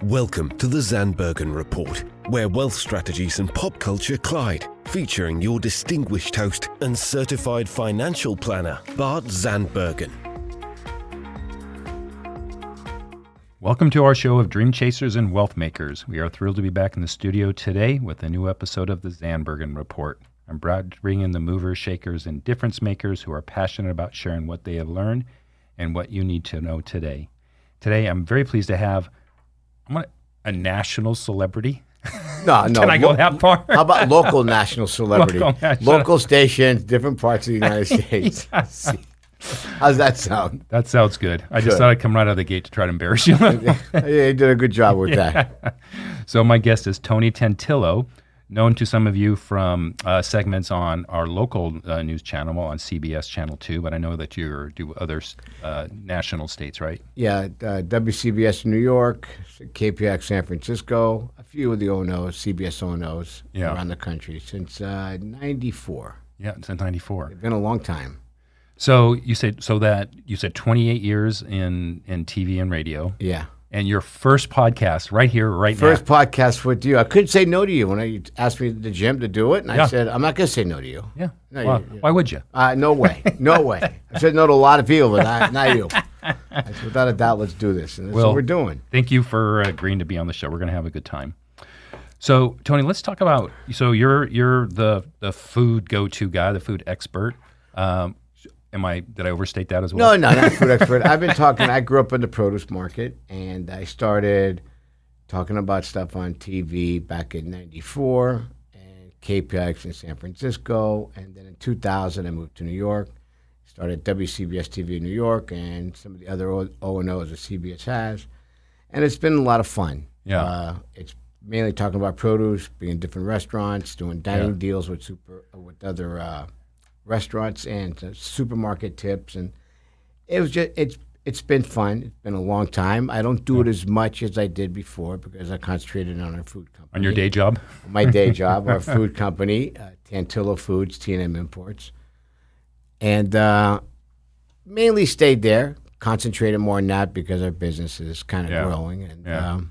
Welcome to the Zandbergen Report, where wealth strategies and pop culture collide, featuring your distinguished host and certified financial planner, Bart Zandbergen. Welcome to our show of Dream Chasers and Wealth Makers. We are thrilled to be back in the studio today with a new episode of the Zandbergen Report. I'm proud to bring in the movers, shakers, and difference makers who are passionate about sharing what they have learned and what you need to know today. Today, I'm very pleased to have a national celebrity. No. Can I go that far? How about local national celebrity? Local stations, different parts of the United States. Yes. How's that sound? That sounds good. I just thought I'd come right out of the gate to try to embarrass you. Yeah, you did a good job with that. So my guest is Tony Tantillo, known to some of you from segments on our local news channel on CBS Channel 2, but I know that you do other national states, right? Yeah, WCBS New York, KPX San Francisco, a few of the O&Os, CBS O&Os around the country since 94. Yeah, since 94. It's been a long time. So you said 28 years in TV and radio. Yeah. And your first podcast right here, right now. First podcast with you. I couldn't say no to you when you asked me at the gym to do it, and I said, I'm not going to say no to you. Yeah. No, well, why would you? No way. No way. I said no to a lot of people, but not you. I said, without a doubt, let's do this. And that's what we're doing. Thank you for agreeing to be on the show. We're going to have a good time. So, Tony, let's talk about, you're the food go-to guy, the food expert. Did I overstate that as well? No, not food expert. I grew up in the produce market, and I started talking about stuff on TV back in 94 and KPX in San Francisco. And then in 2000, I moved to New York, started WCBS TV in New York and some of the other O&Os that CBS has. And it's been a lot of fun. Yeah. It's mainly talking about produce, being in different restaurants, doing dining deals with other restaurants and supermarket tips, and it's been fun. It's been a long time. I don't do it as much as I did before because I concentrated on our food company. On your day job? My day job, our food company, Tantillo Foods, T&M Imports, and mainly stayed there. Concentrated more on that because our business is kind of growing, and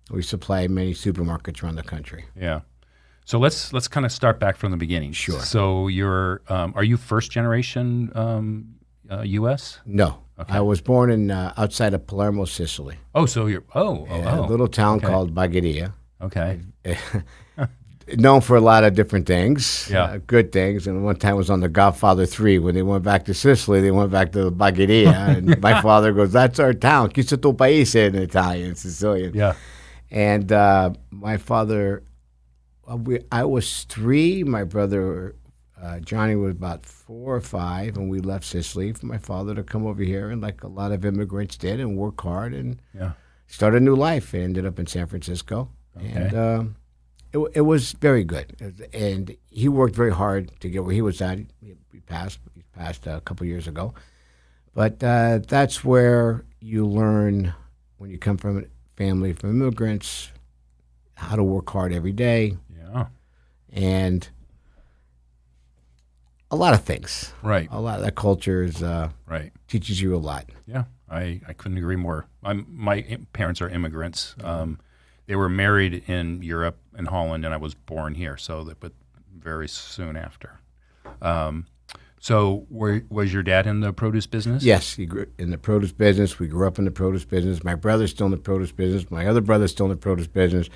we supply many supermarkets around the country. Yeah. So let's kind of start back from the beginning. Sure. So are you first generation U.S.? No. Okay. I was born in outside of Palermo, Sicily. Oh, so you're A little town called Bagheria. Okay. Known for a lot of different things, good things. And one time was on The Godfather 3 when they went back to Sicily. They went back to Bagheria, and my father goes, "That's our town, Chi tuo paese" in Italian, Sicilian. Yeah. And my father. I was 3. My brother Johnny was about 4 or 5, and we left Sicily for my father to come over here, and like a lot of immigrants did, and work hard and start a new life. And ended up in San Francisco, and it was very good. And he worked very hard to get where he was at. He passed a couple years ago, but that's where you learn when you come from a family from immigrants how to work hard every day. And a lot of things. Right. A lot of that culture is teaches you a lot. Yeah, I couldn't agree more. My parents are immigrants. They were married in Europe and Holland, and I was born here, but very soon after. So was your dad in the produce business? Yes, he grew in the produce business. We grew up in the produce business. My brother's still in the produce business. My other brother's still in the produce business.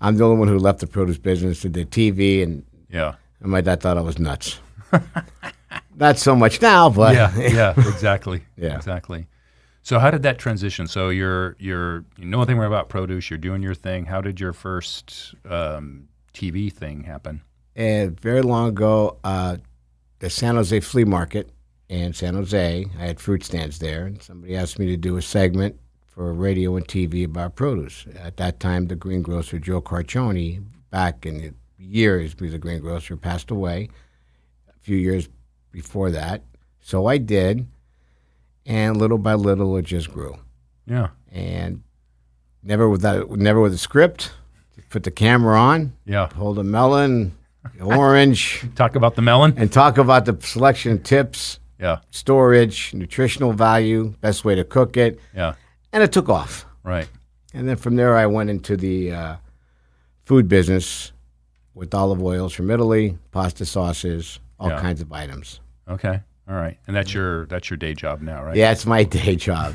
I'm the only one who left the produce business and did TV, and my dad thought I was nuts. Not so much now, but exactly. Exactly. So how did that transition? So you know nothing about produce. You're doing your thing. How did your first TV thing happen? And very long ago, the San Jose flea market in San Jose. I had fruit stands there, and somebody asked me to do a segment for radio and TV about produce. At that time, the greengrocer Joe Carcioni, back in the years, because the greengrocer passed away a few years before that. So I did, and little by little, it just grew. Yeah. And never with a script. Put the camera on. Yeah. Hold a melon, orange. Talk about the melon. And talk about the selection tips. Yeah. Storage, nutritional value, best way to cook it. Yeah. And it took off. Right. And then from there, I went into the food business with olive oils from Italy, pasta sauces, all kinds of items. Okay. All right. And that's your day job now, right? Yeah, it's my day job.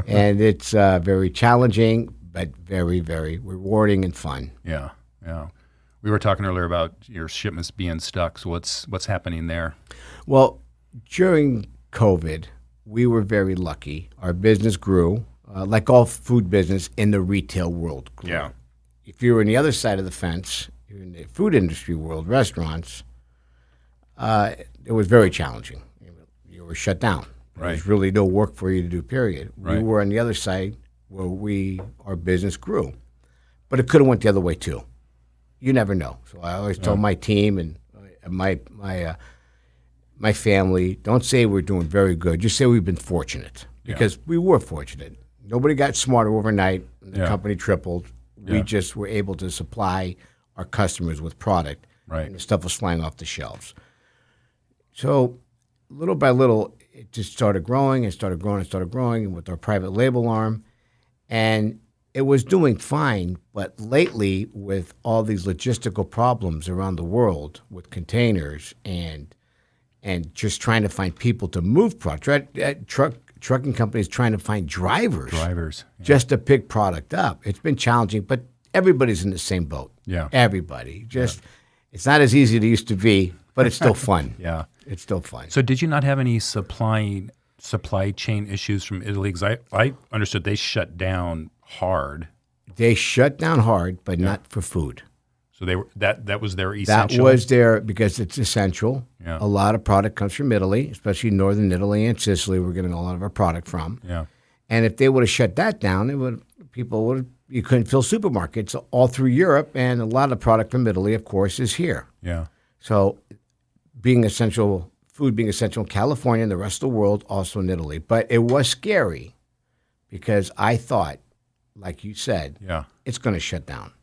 And it's very challenging, but very, very rewarding and fun. Yeah. Yeah. We were talking earlier about your shipments being stuck. So what's happening there? Well, during COVID, we were very lucky. Our business grew, like all food business in the retail world grew. Yeah. If you were on the other side of the fence, you're in the food industry world, restaurants, it was very challenging. You were shut down. Right. There's really no work for you to do, period. Right. We were on the other side where our business grew. But it could have went the other way too. You never know. So I always told my team and my family, don't say we're doing very good. Just say we've been fortunate, because we were fortunate. Nobody got smarter overnight. The company tripled. We just were able to supply our customers with product, right. and the stuff was flying off the shelves. So little by little, it just started growing and started growing and started growing with our private label arm. And it was doing fine, but lately with all these logistical problems around the world with containers and just trying to find people to move product, trucking companies trying to find drivers just to pick product up. It's been challenging, but everybody's in the same boat. Yeah. Everybody. It's not as easy as it used to be, but it's still fun. Yeah. It's still fun. So did you not have any supply chain issues from Italy? Because I understood they shut down hard. They shut down hard, but not for food. So they were that was their essential. That was their, because it's essential. Yeah. A lot of product comes from Italy, especially northern Italy and Sicily. We're getting a lot of our product from. Yeah. And if they would have shut that down, you couldn't fill supermarkets all through Europe, and a lot of product from Italy, of course, is here. Yeah. So food being essential in California and the rest of the world, also in Italy. But it was scary because I thought, like you said, it's going to shut down.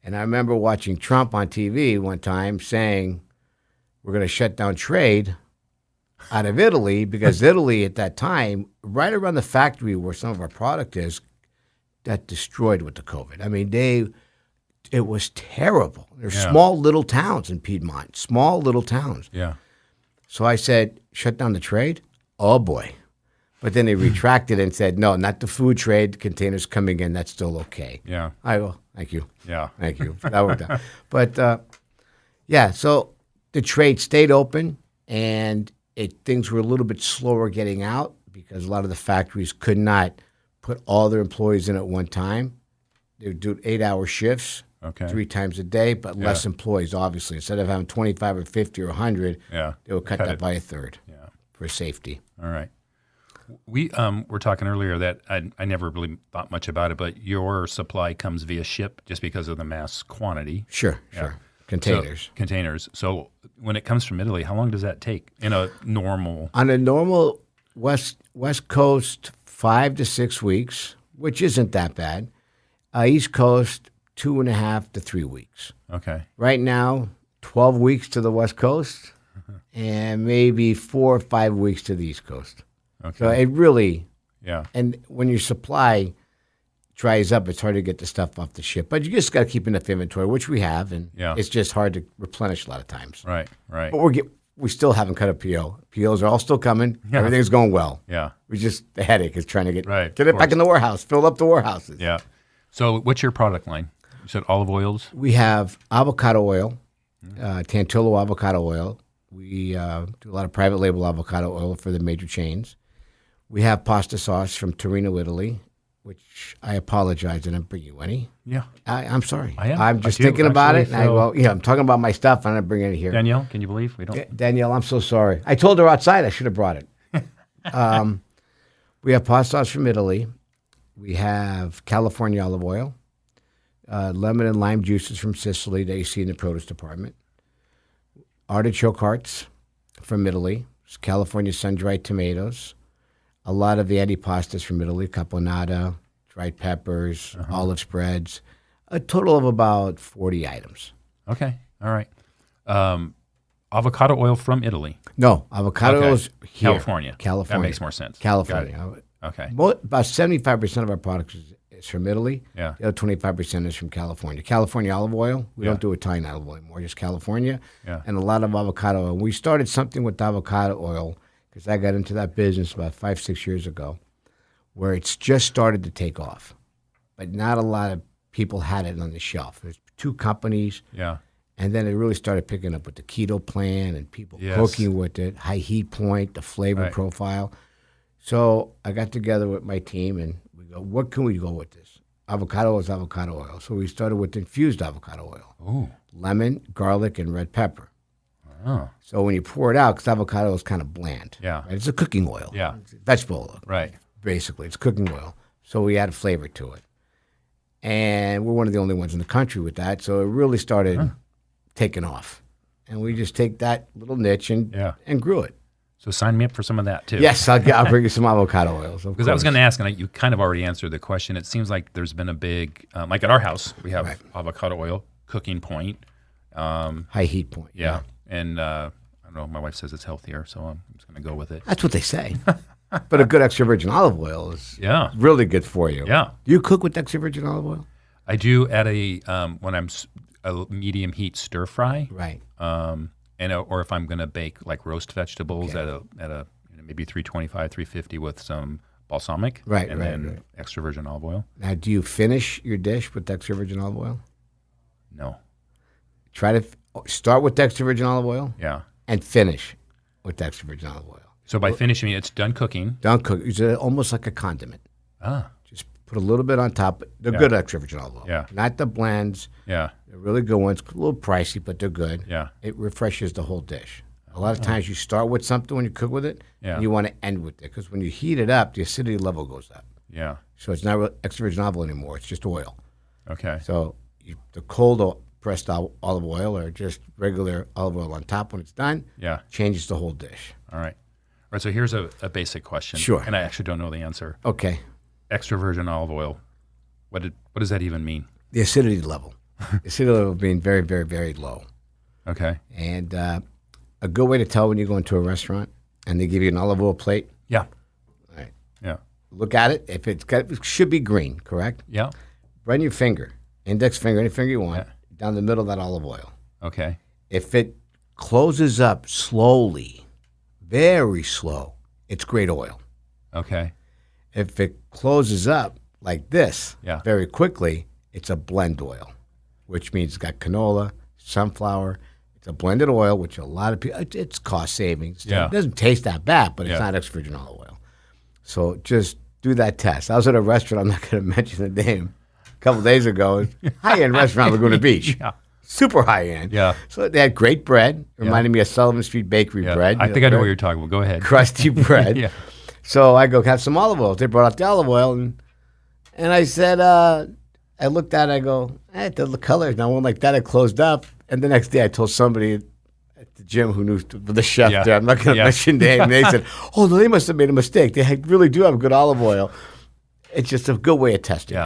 And I remember watching Trump on TV one time saying, we're going to shut down trade out of Italy, because Italy at that time, right around the factory where some of our product is, that destroyed with the COVID. I mean, it was terrible. There's small little towns in Piedmont, small little towns. Yeah. So I said, shut down the trade? Oh, boy. But then they retracted and said, no, not the food trade. Containers coming in, that's still okay. Yeah. I go, thank you. Yeah. Thank you. That worked out. But, so the trade stayed open, and things were a little bit slower getting out because a lot of the factories could not put all their employees in at one time. They would do 8-hour shifts, 3 times a day, but less employees, obviously. Instead of having 25 or 50 or 100, they would cut that by a third for safety. All right. We were talking earlier that I never really thought much about it, but your supply comes via ship just because of the mass quantity. Sure. Containers. So when it comes from Italy, how long does that take in a normal? On a normal West Coast, 5 to 6 weeks, which isn't that bad. East Coast, 2.5 to 3 weeks. Okay. Right now, 12 weeks to the West Coast, and maybe 4 or 5 weeks to the East Coast. Okay. So it really, Yeah. And when your supply dries up, it's hard to get the stuff off the ship. But you just got to keep enough inventory, which we have, and it's just hard to replenish a lot of times. Right. But we still haven't cut a PO. POs are all still coming. Yeah. Everything's going well. Yeah. The headache is trying to get it back in the warehouse, fill up the warehouses. Yeah. So what's your product line? You said olive oils? We have avocado oil, Tantillo avocado oil. We do a lot of private label avocado oil for the major chains. We have pasta sauce from Torino, Italy, which I apologize I didn't bring you any. Yeah. I'm sorry. I am. I'm just thinking about it. And I'm talking about my stuff. I'm not bringing it here. Danielle, can you believe we don't? Danielle, I'm so sorry. I told her outside I should have brought it. We have pasta sauce from Italy. We have California olive oil, lemon and lime juices from Sicily that you see in the produce department, artichoke hearts from Italy, California sun-dried tomatoes, a lot of the antipastas from Italy, caponata, dried peppers, olive spreads, a total of about 40 items. Okay. All right. Avocado oil from Italy. No, avocado oil's here. California. That makes more sense. California. Okay. About 75% of our products is from Italy. Yeah. The other 25% is from California. California olive oil. We don't do Italian olive oil anymore, just California. Yeah. And a lot of avocado oil. We started something with avocado oil because I got into that business about 5-6 years ago, where it's just started to take off. But not a lot of people had it on the shelf. There's 2 companies. Yeah. And then it really started picking up with the keto plan and people Yes. cooking with it, high heat point, the flavor profile. So I got together with my team and we go, what can we go with this? Avocado oil is avocado oil. So we started with infused avocado oil. Ooh. Lemon, garlic, and red pepper. Oh. So when you pour it out, because avocado is kind of bland. Yeah. Right? It's a cooking oil. Yeah. It's a vegetable oil. Right. Basically, it's cooking oil. So we add flavor to it. And we're one of the only ones in the country with that. So it really started taking off. And we just take that little niche and grew it. So sign me up for some of that too. Yes, I'll bring you some avocado oils. Because I was going to ask, and you kind of already answered the question. It seems like there's been a big, like at our house, we have avocado oil, cooking point. High heat point. Yeah. And I don't know, my wife says it's healthier, so I'm just going to go with it. That's what they say. But a good extra virgin olive oil is really good for you. Yeah. Do you cook with extra virgin olive oil? I do at a, when I'm a medium heat stir fry. Right. Or if I'm going to bake like roast vegetables at a maybe 325, 350 with some balsamic, and then extra virgin olive oil. Now, do you finish your dish with extra virgin olive oil? No. Try to start with extra virgin olive oil. Yeah. And finish with extra virgin olive oil. So by finishing, it's done cooking. Done cooking. It's almost like a condiment. Ah. Just put a little bit on top. They're good extra virgin olive oil. Yeah. Not the blends. Yeah. They're really good ones. A little pricey, but they're good. Yeah. It refreshes the whole dish. A lot of times you start with something when you cook with it, and you want to end with it. Because when you heat it up, the acidity level goes up. Yeah. So it's not extra virgin olive oil anymore. It's just oil. Okay. So the cold pressed olive oil or just regular olive oil on top when it's done changes the whole dish. All right. All right, so here's a basic question. Sure. And I actually don't know the answer. Okay. Extra virgin olive oil. What does that even mean? The acidity level. The acidity level being very, very, very low. Okay. And a good way to tell when you go into a restaurant and they give you an olive oil plate. Yeah. All right. Yeah. Look at it. If it should be green, correct? Yeah. Run your finger, index finger, any finger you want, down the middle of that olive oil. Okay. If it closes up slowly, very slow, it's great oil. Okay. If it closes up like this very quickly, it's a blend oil, which means it's got canola, sunflower. It's a blended oil, which a lot of people, it's cost savings. Yeah. It doesn't taste that bad, but it's not extra virgin olive oil. So just do that test. I was at a restaurant, I'm not going to mention the name, a couple of days ago, high-end restaurant, Laguna Beach. Yeah. Super high-end. Yeah. So they had great bread, reminded me of Sullivan Street Bakery bread. I think I know what you're talking about. Go ahead. Crusty bread. Yeah. So I go have some olive oil. They brought out the olive oil, and I said, I looked at it, I go, the color is not one like that. It closed up. And the next day I told somebody at the gym who knew the chef there, I'm not going to mention name, and they said, oh, no, they must have made a mistake. They really do have good olive oil. It's just a good way of testing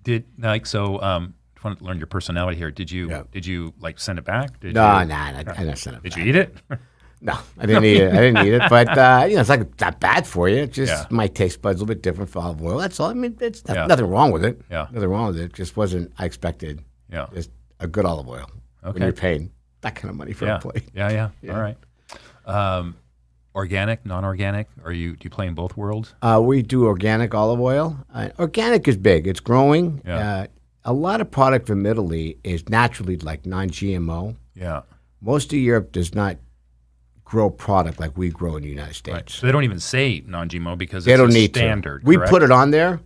it. I want to learn your personality here. Did you like send it back? I didn't send it back. Did you eat it? No, I didn't eat it. But, it's like it's not bad for you. It just my taste buds a little bit different for olive oil. That's all. I mean, it's nothing wrong with it. Yeah. Nothing wrong with it. It just wasn't, I expected just a good olive oil. Okay. When you're paying that kind of money for a plate. Yeah. All right. Organic, non-organic? Do you play in both worlds? We do organic olive oil. Organic is big. It's growing. Yeah. A lot of product from Italy is naturally like non-GMO. Yeah. Most of Europe does not grow product like we grow in the United States. Right. So they don't even say non-GMO because they it's don't need standard. To. We put it on there.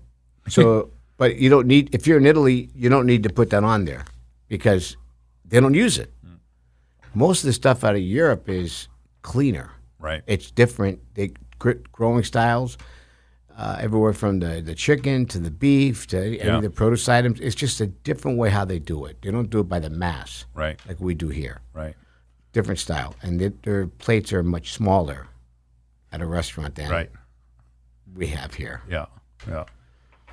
So, but you don't need, if you're in Italy, you don't need to put that on there because they don't use it. Most of the stuff out of Europe is cleaner. Right. It's different. Growing styles, everywhere from the chicken to the beef to any of the produce items. It's just a different way how they do it. They don't do it by the mass, right, like we do here. Right. Different style, and their plates are much smaller at a restaurant than we have here. Yeah.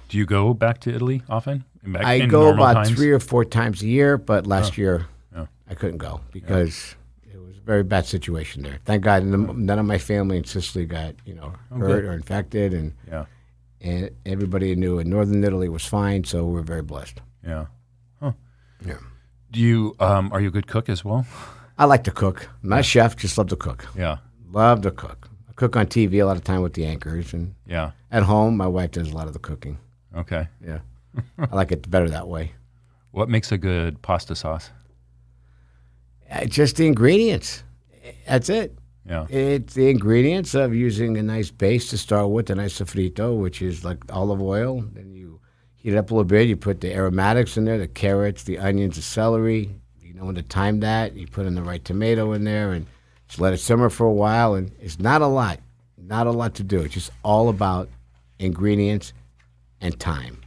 Do you go back to Italy often? I go about 3 or 4 times a year, but last year I couldn't go because it was a very bad situation there. Thank God none of my family in Sicily got hurt or infected, and everybody knew in northern Italy was fine, so we're very blessed. Yeah. Huh. Yeah. Do you are you a good cook as well? I like to cook. I'm not a chef, just love to cook. Yeah. Love to cook. I cook on TV a lot of time with the anchors, and Yeah. at home, my wife does a lot of the cooking. Okay. Yeah. I like it better that way. What makes a good pasta sauce? Just the ingredients. That's it. Yeah. It's the ingredients of using a nice base to start with, a nice sofrito, which is like olive oil. Then you heat it up a little bit. You put the aromatics in there, the carrots, the onions, the celery. You know when to time that. You put in the right tomato in there and just let it simmer for a while. And it's not a lot to do. It's just all about ingredients and time.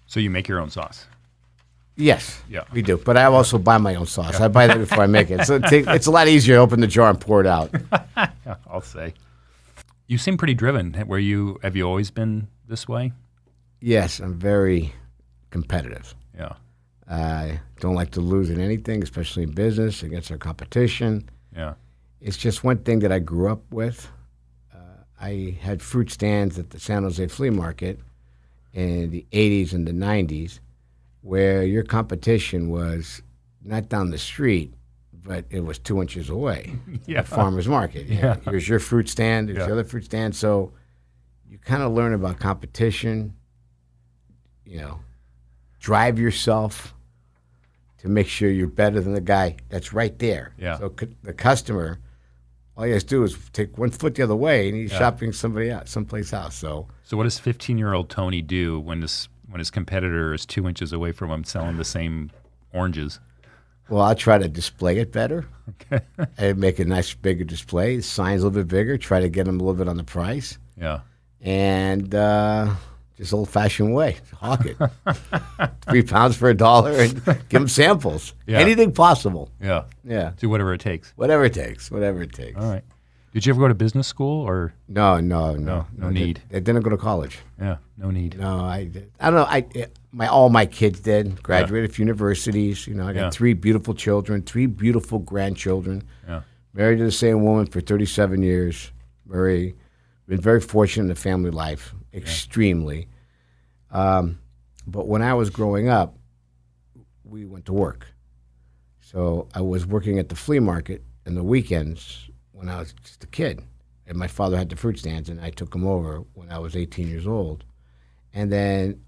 So you make your own sauce? Yes, Yeah. we do. But I also buy my own sauce. I buy that before I make it. So it's a lot easier to open the jar and pour it out. Yeah, I'll say. You seem pretty driven. Have you always been this way? Yes, I'm very competitive. Yeah. I don't like to lose in anything, especially in business, against our competition. Yeah. It's just one thing that I grew up with. I had fruit stands at the San Jose flea market in the 80s and the 90s, where your competition was not down the street, but it was 2 inches away. Yeah. At farmer's market. Yeah. Here's your fruit stand. There's Yeah. the other fruit stand. So you kind of learn about competition, drive yourself to make sure you're better than the guy that's right there. Yeah. So the customer, all he has to do is take 1 foot the other way, and he's shopping someplace else. So what does 15-year-old Tony do when his competitor is 2 inches away from him selling the same oranges? well, I'll try to display it better. Okay. And make a nice bigger display. The sign's a little bit bigger. Try to get them a little bit on the price. Yeah. And just old-fashioned way, hawk it. 3 pounds for $1 and give them samples. Yeah. Anything possible. Yeah. Yeah. Do whatever it takes. Whatever it takes. Whatever it takes. All right. Did you ever go to business school or? No need. I didn't go to college. Yeah, no need. No, I don't know. All my kids did. Graduated from universities. I got 3 beautiful children, 3 beautiful grandchildren. Yeah. Married to the same woman for 37 years. Been very fortunate in the family life, extremely. But when I was growing up, we went to work. So I was working at the flea market in the weekends when I was just a kid. And my father had the fruit stands, and I took him over when I was 18 years old. And then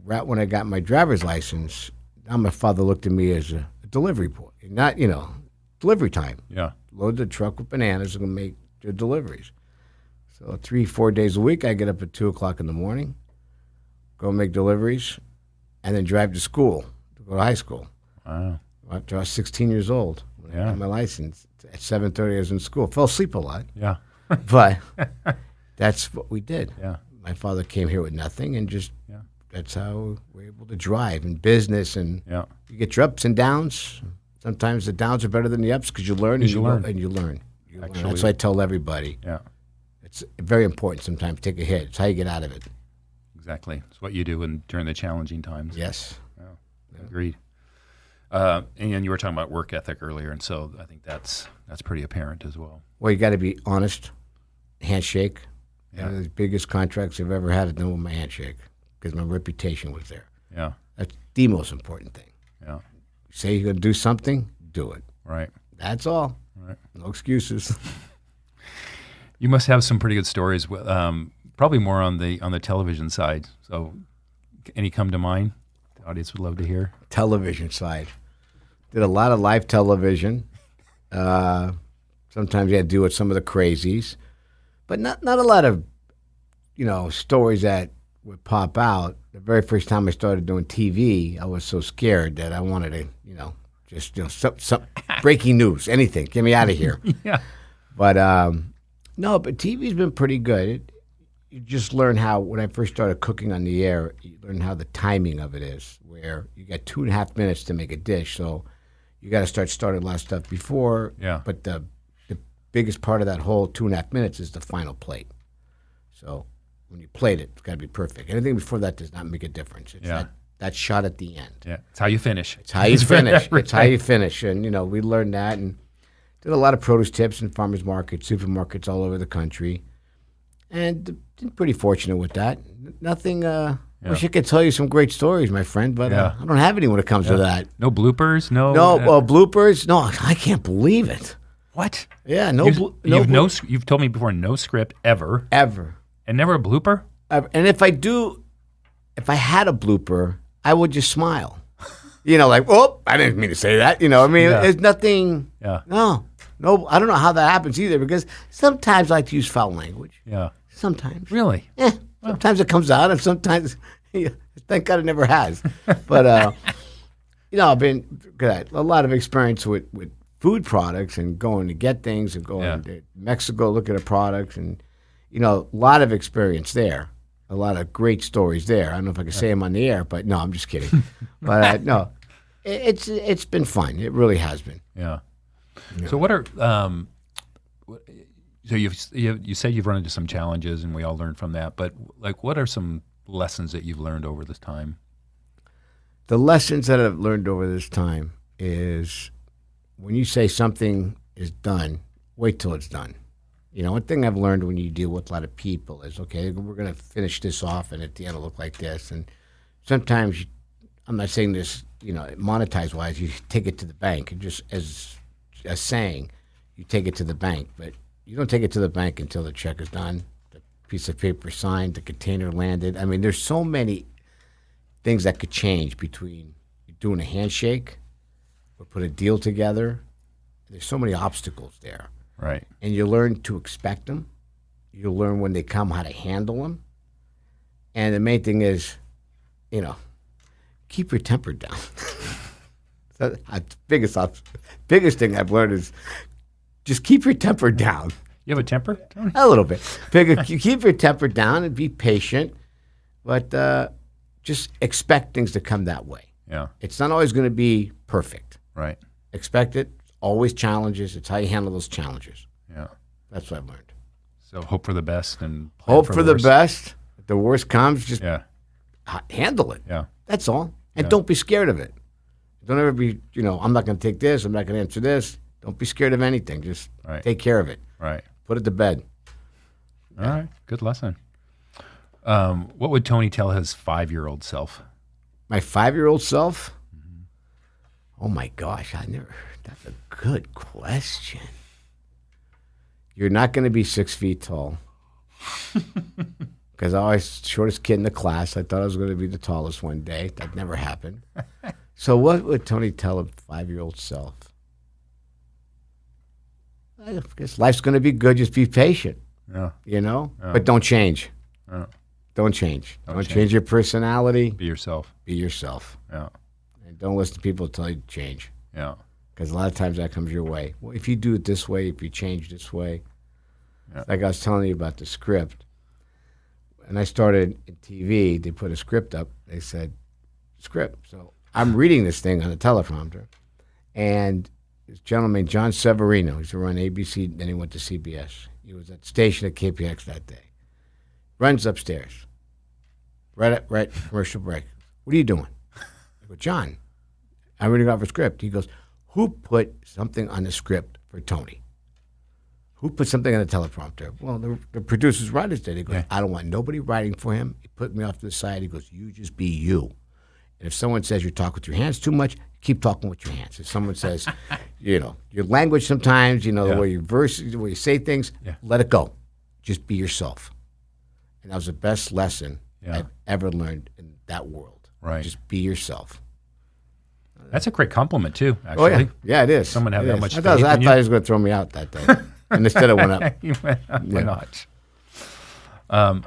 right when I got my driver's license, now my father looked at me as a delivery boy. Not, delivery time. Yeah. Load the truck with bananas and make the deliveries. So 3-4 days a week, I get up at 2 o'clock in the morning, go make deliveries, and then drive to school, to go to high school. Wow. After I was 16 years old, when I got my license, at 7:30 I was in school. Fell asleep a lot, Yeah. but that's what we did. Yeah. My father came here with nothing, and just that's how we were able to drive in business. And Yeah. you get your ups and downs. Sometimes the downs are better than the ups because you learn and you learn. Actually, That's what I tell everybody. Yeah. It's very important sometimes to take a hit. It's how you get out of it. Exactly. It's what you do during the challenging times. Yes. Agreed. And you were talking about work ethic earlier, and so I think that's pretty apparent as well. Well, you got to be honest. Handshake. Yeah. One of the biggest contracts I've ever had is done with my handshake because my reputation was there. Yeah. That's the most important thing. Yeah. Say you're going to do something, do it. Right. That's all. Right. No excuses. You must have some pretty good stories. Probably more on the television side. So, any come to mind? The audience would love to hear. Television side. Did a lot of live television. Sometimes you had to do with some of the crazies, but not a lot of, stories that would pop out. The very first time I started doing TV, I was so scared that I wanted to, some breaking news, anything, get me out of here. Yeah. But no, but TV's been pretty good. You just learn how, when I first started cooking on the air, you learn how the timing of it is, where you got 2.5 minutes to make a dish. So you got to start a lot of stuff before. Yeah. But the biggest part of that whole 2.5 minutes is the final plate. So when you plate it, it's got to be perfect. Anything before that does not make a difference. It's that shot at the end. Yeah. It's how you finish. It's how you finish. It's how you finish. And, we learned that and did a lot of produce tips in farmers markets, supermarkets all over the country. And been pretty fortunate with that. Nothing. Wish I could tell you some great stories, my friend, but I don't have any when it comes to that. No bloopers? No bloopers? No, I can't believe it. What? Yeah, You've told me before, no script ever. Ever. And never a blooper? Ever. And if I had a blooper, I would just smile. Like, oh, I didn't mean to say that. There's nothing. Yeah. No, I don't know how that happens either, because sometimes I like to use foul language. Yeah. Sometimes. Really? Sometimes it comes out, and sometimes, thank God it never has. But, I've been got a lot of experience with food products and going to get things and going to Mexico, looking at products, and, a lot of experience there. A lot of great stories there. I don't know if I can say them on the air, but no, I'm just kidding. But no, it's been fun. It really has been. Yeah. So what are so you said you've run into some challenges, and we all learned from that. But what are some lessons that you've learned over this time? The lessons that I've learned over this time is when you say something is done, wait till it's done. One thing I've learned when you deal with a lot of people is, okay, we're going to finish this off, and at the end it'll look like this. And sometimes, I'm not saying this, monetize-wise, you take it to the bank. And just as a saying, you take it to the bank. But you don't take it to the bank until the check is done, the piece of paper signed, the container landed. I mean, there's so many things that could change between doing a handshake or put a deal together. There's so many obstacles there. Right. And you learn to expect them. You learn when they come how to handle them. And the main thing is, keep your temper down. So the biggest thing I've learned is just keep your temper down. You have a temper, Tony? A little bit. You keep your temper down and be patient, but just expect things to come that way. Yeah. It's not always going to be perfect. Right. Expect it. Always challenges. It's how you handle those challenges. Yeah. That's what I've learned. So hope for the best and plan hope for the best. If the worst comes, just handle it. Yeah. That's all. And don't be scared of it. Don't ever be, I'm not going to take this. I'm not going to answer this. Don't be scared of anything. Just take care of it. Right. Put it to bed. All right. Good lesson. What would Tony tell his 5-year-old self? My 5-year-old self? Oh, my gosh. That's a good question. You're not going to be 6 feet tall. Because I was the shortest kid in the class. I thought I was going to be the tallest one day. That never happened. So what would Tony tell a 5-year-old self? I guess life's going to be good. Just be patient. Yeah. But don't change. Yeah. Don't change. Don't change your personality. Be yourself. Be yourself. Yeah. And don't listen to people tell you to change. Yeah. Because a lot of times that comes your way. Well, if you do it this way, if you change this way. Yeah. Like I was telling you about the script. And I started in TV, they put a script up. They said, script. So I'm reading this thing on a teleprompter. And this gentleman, John Severino, he used to run ABC, then he went to CBS. He was at the station at KPX that day. Runs upstairs. Right commercial break. What are you doing? I go, John, I'm reading off a script. He goes, who put something on the script for Tony? Who put something on the teleprompter? Well, the producers, writers did. He goes, I don't want nobody writing for him. He put me off to the side. He goes, you just be you. And if someone says you talk with your hands too much, keep talking with your hands. If someone says, your language sometimes, the way you verse, the way you say things, let it go. Just be yourself. And that was the best lesson I've ever learned in that world. Right. Just be yourself. That's a great compliment, too, actually. Oh, yeah. Yeah, it is. Someone have that much faith I thought in you. he was going to throw me out that day. And instead it went up. You went up a notch. I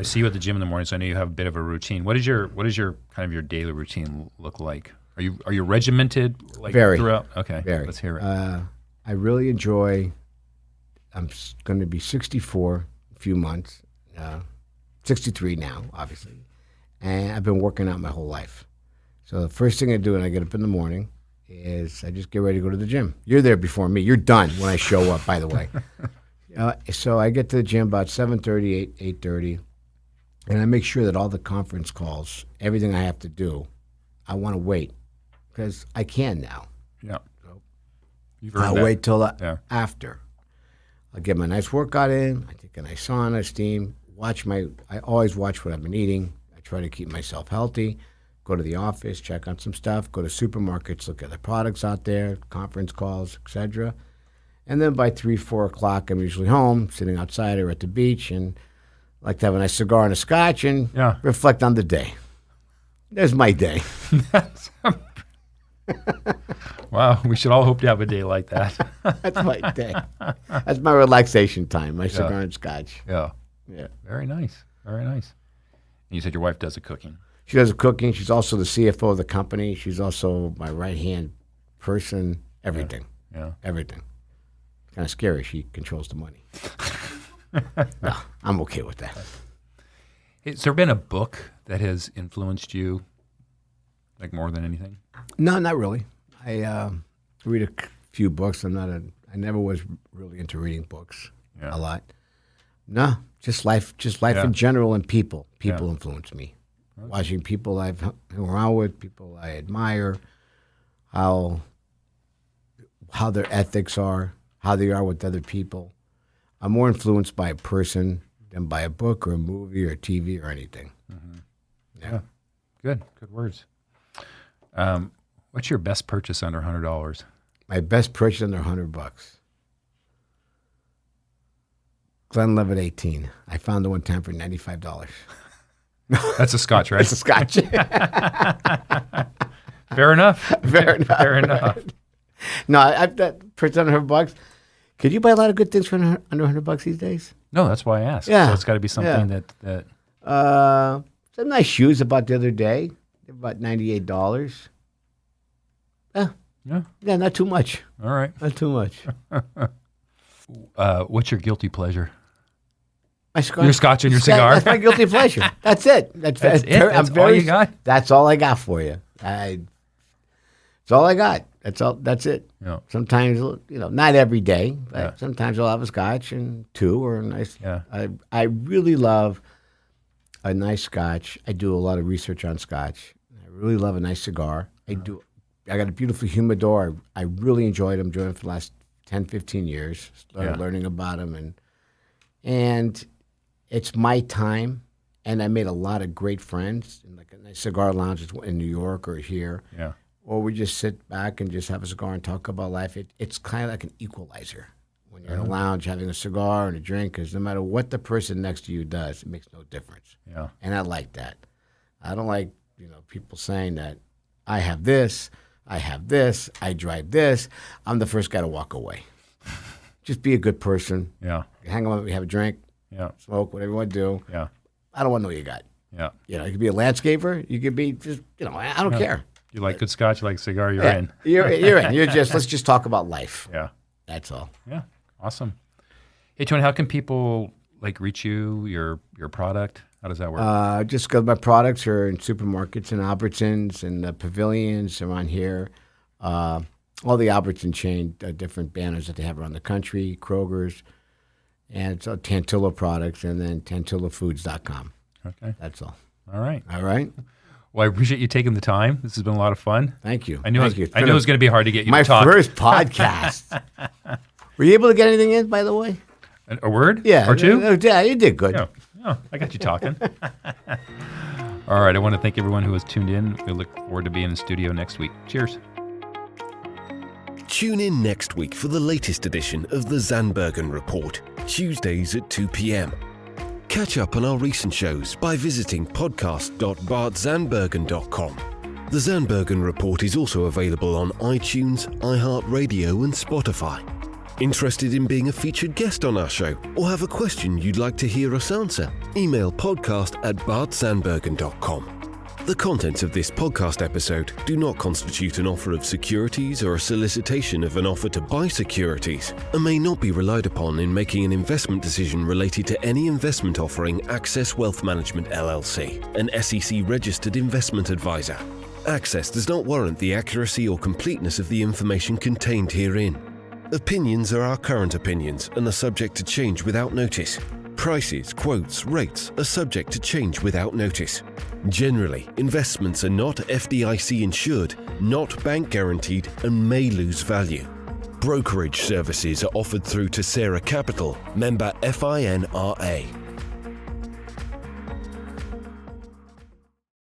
see you at the gym in the morning, so I know you have a bit of a routine. What is your kind of your daily routine look like? Are you regimented Very. throughout? Okay, Very. Let's hear it. I really enjoy. I'm going to be 64 in a few months. 63 now, obviously, and I've been working out my whole life. So the first thing I do when I get up in the morning is I just get ready to go to the gym. You're there before me. You're done when I show up, by the way. So I get to the gym about 7:30, 8:30, and I make sure that all the conference calls, everything I have to do, I want to wait because I can now. Yeah. So I'll wait till after. I'll get my nice workout in. I take take a nice sauna, steam, I always watch what I've been eating. I try to keep myself healthy, go to the office, check on some stuff, go to supermarkets, look at the products out there, conference calls, etc. And then by 3, 4 o'clock, I'm usually home, sitting outside or at the beach, and I like to have a nice cigar and a scotch and reflect on the day. There's my day. Wow, we should all hope to have a day like that. That's my day. That's my relaxation time, my cigar and scotch. Yeah. Yeah. Very nice. Very nice. And you said your wife does the cooking. She does the cooking. She's also the CFO of the company. She's also my right-hand person, everything. Yeah. Everything. It's kind of scary. She controls the money. No, I'm okay with that. Has there been a book that has influenced you, like more than anything? No, not really. I read a few books. I never was really into reading books a lot. No, just life in general and people. People influence me. Okay. Watching people I've hung around with, people I admire, how their ethics are, how they are with other people. I'm more influenced by a person than by a book or a movie or TV or anything. Mm-hmm. Yeah. Good words. What's your best purchase under $100? My best purchase under $100. Glenlivet 18. I found it one time for $95. That's a scotch, right? It's a scotch. Fair enough. Fair enough. No, I've that purchase under $100. Could you buy a lot of good things for under $100 these days? No, that's why I asked. Yeah. So it's got to be something that. Some nice shoes I bought the other day. They're about $98. Yeah, not too much. All right. Not too much. What's your guilty pleasure? My scotch. Your scotch and your cigar? That's my guilty pleasure. That's it. That's it? That's all you got? That's all I got for you. That's all I got. That's it. Yeah. Sometimes, not every day, but sometimes I'll have a scotch and two or a nice. Yeah. I really love a nice scotch. I do a lot of research on scotch. I really love a nice cigar. I got a beautiful humidor. I really enjoyed them. Enjoyed them for the last 10, 15 years. Started learning about them. And it's my time. And I made a lot of great friends in like a nice cigar lounge in New York or here. Yeah. Or we just sit back and just have a cigar and talk about life. It's kind of like an equalizer when you're in a lounge having a cigar and a drink, because no matter what the person next to you does, it makes no difference. Yeah. And I like that. I don't like people saying that I have this, I drive this. I'm the first guy to walk away. Just be a good person. Yeah. Hang on, we have a drink. Yeah. Smoke, whatever you want to do. Yeah. I don't want to know what you got. Yeah. You could be a landscaper. You could be just, I don't care. You like good scotch, you like cigar, you're in. You're in. Let's just talk about life. Yeah. That's all. Yeah. Awesome. Hey, Tony, how can people reach you, your product? How does that work? Just because my products are in supermarkets and Albertsons and the pavilions around here. All the Albertson chain, different banners that they have around the country, Kroger's, and it's Tantillo products, and then tantillofoods.com. Okay. That's all. All right. All right. Well, I appreciate you taking the time. This has been a lot of fun. Thank you. I knew it was going to be hard to get you to talk. My first podcast. Were you able to get anything in, by the way? A word? Yeah. Or two? Yeah, you did good. Yeah, I got you talking. All right. I want to thank everyone who has tuned in. We look forward to being in the studio next week. Cheers. Tune in next week for the latest edition of the Zandbergen Report, Tuesdays at 2 p.m. Catch up on our recent shows by visiting podcast.bartzandbergen.com. The Zandbergen Report is also available on iTunes, iHeartRadio and Spotify. Interested in being a featured guest on our show or have a question you'd like to hear us answer? Email podcast@bartzandbergen.com. The contents of this podcast episode do not constitute an offer of securities or a solicitation of an offer to buy securities and may not be relied upon in making an investment decision related to any investment offering Access Wealth Management LLC, an SEC-registered investment advisor. Access does not warrant the accuracy or completeness of the information contained herein. Opinions are our current opinions and are subject to change without notice. Prices, quotes, rates are subject to change without notice. Generally, investments are not FDIC insured, not bank guaranteed, and may lose value. Brokerage services are offered through Tessera Capital, member FINRA.